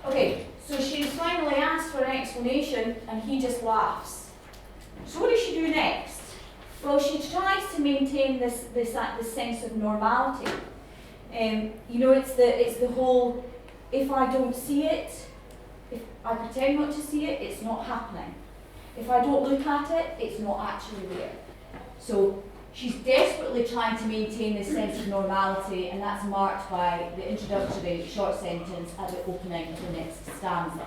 Okay, so she's finally asked for an explanation and he just laughs. So what does she do next? Well, she tries to maintain this sense of normality. You know, it's the whole, if I don't see it, if I pretend not to see it, it's not happening. If I don't look at it, it's not actually there. So she's desperately trying to maintain this sense of normality, and that's marked by the introductory short sentence at the opening of the next stanza.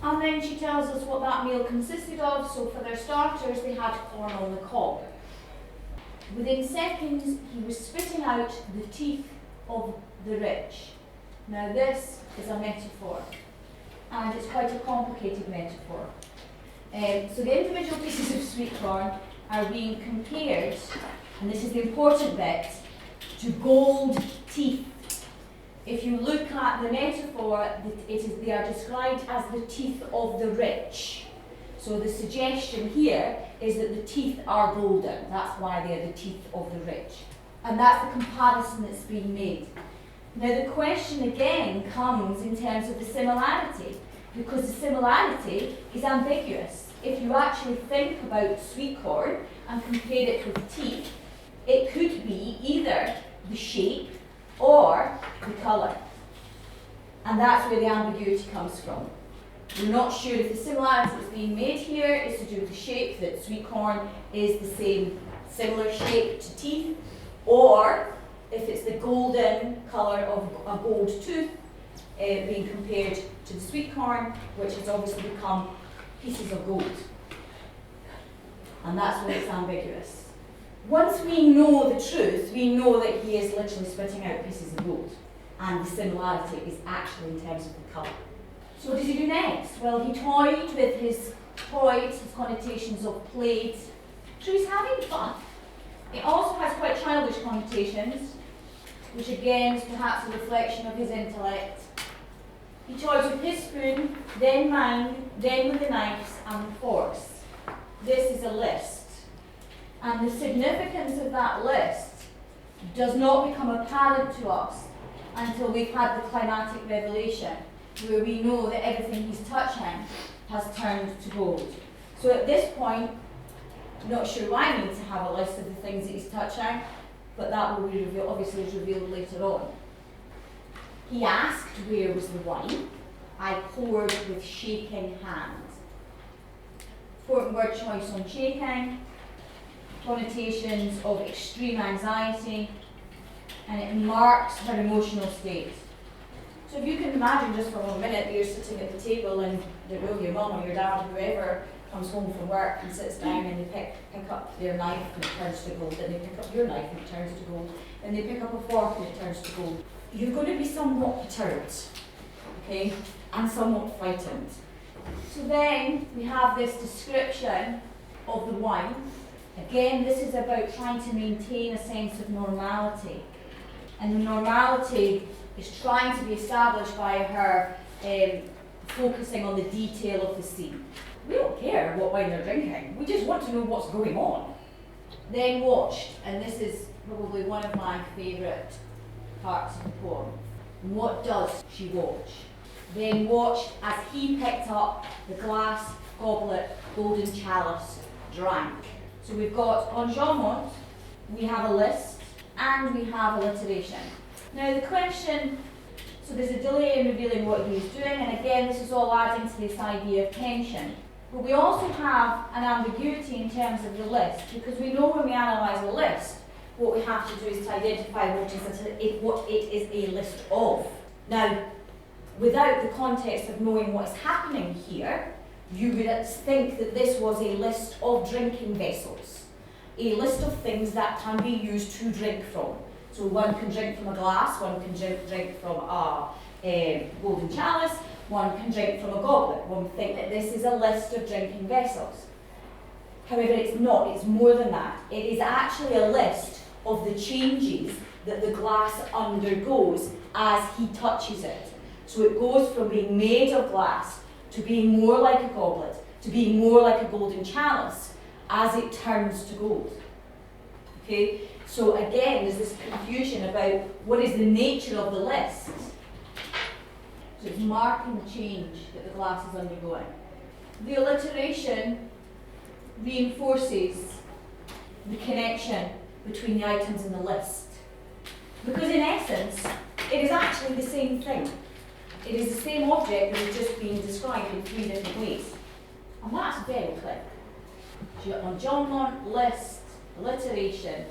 And then she tells us what that meal consisted of. So for their starters, they had corn on the cob. Within seconds, he was spitting out the teeth of the rich. Now this is a metaphor, and it's quite a complicated metaphor. So the individual pieces of sweet corn are being compared, and this is the important bit, to gold teeth. If you look at the metaphor, they are described as the teeth of the rich. So the suggestion here is that the teeth are golden. That's why they are the teeth of the rich. And that's the comparison that's being made. Now the question again comes in terms of the similarity, because the similarity is ambiguous. If you actually think about sweet corn and compare it with teeth, it could be either the shape or the colour. And that's where the ambiguity comes from. We're not sure if the similarity that's being made here is to do with the shape, that sweet corn is the same similar shape to teeth, or if it's the golden colour of a gold tooth being compared to the sweet corn, which has obviously become pieces of gold. And that's where it's ambiguous. Once we know the truth, we know that he is literally spitting out pieces of gold, and the similarity is actually in terms of the colour. So what does he do next? Well, he toyed with his connotations of played. So he's having fun. It also has quite childish connotations, which again is perhaps a reflection of his intellect. He toys with his spoon, then mine, then with the knives and the forks. This is a list. And the significance of that list does not become apparent to us until we've had the climatic revelation, where we know that everything he's touching has turned to gold. So at this point, not sure why I need to have a list of the things that he's touching, but that will be revealed, obviously is revealed later on. He asked, where was the wine? I poured with shaking hand. Important word choice on shaking, connotations of extreme anxiety, and it marks her emotional state. So if you can imagine just for a minute that you're sitting at the table and your mum or your dad, whoever, comes home from work and sits down and they pick up their knife and it turns to gold, then they pick up your knife and it turns to gold, then they pick up a fork and it turns to gold. You're going to be somewhat perturbed, okay, and somewhat frightened. So then we have this description of the wine. Again, this is about trying to maintain a sense of normality. And the normality is trying to be established by her focusing on the detail of the scene. We don't care what wine they're drinking, we just want to know what's going on. Then watched, and this is probably one of my favourite parts of the poem. What does she watch? Then watched as he picked up the glass, goblet, golden chalice, drank. So we've got enjambment, we have a list, and we have alliteration. Now the question, so there's a delay in revealing what he was doing, and again this is all adding to this idea of tension. But we also have an ambiguity in terms of the list, because we know when we analyse a list, what we have to do is to identify what it is a list of. Now, without the context of knowing what is happening here, you would think that this was a list of drinking vessels, a list of things that can be used to drink from. So one can drink from a glass, one can drink from a golden chalice, one can drink from a goblet. One would think that this is a list of drinking vessels. However, it's not, it's more than that. It is actually a list of the changes that the glass undergoes as he touches it. So it goes from being made of glass to being more like a goblet, to being more like a golden chalice as it turns to gold. Okay? So again, there's this confusion about what is the nature of the list. So it's marking the change that the glass is undergoing. The alliteration reinforces the connection between the items in the list. Because in essence, it is actually the same thing. It is the same object that is just being described in 3 different ways. And that's very clever. Conjunction, list, alliteration,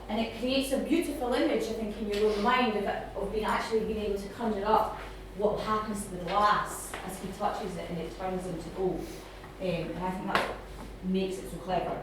and it creates a beautiful image, I think, in your own mind of being able to conjure up what happens to the glass as he touches it and it turns into gold. And I think that makes it so clever.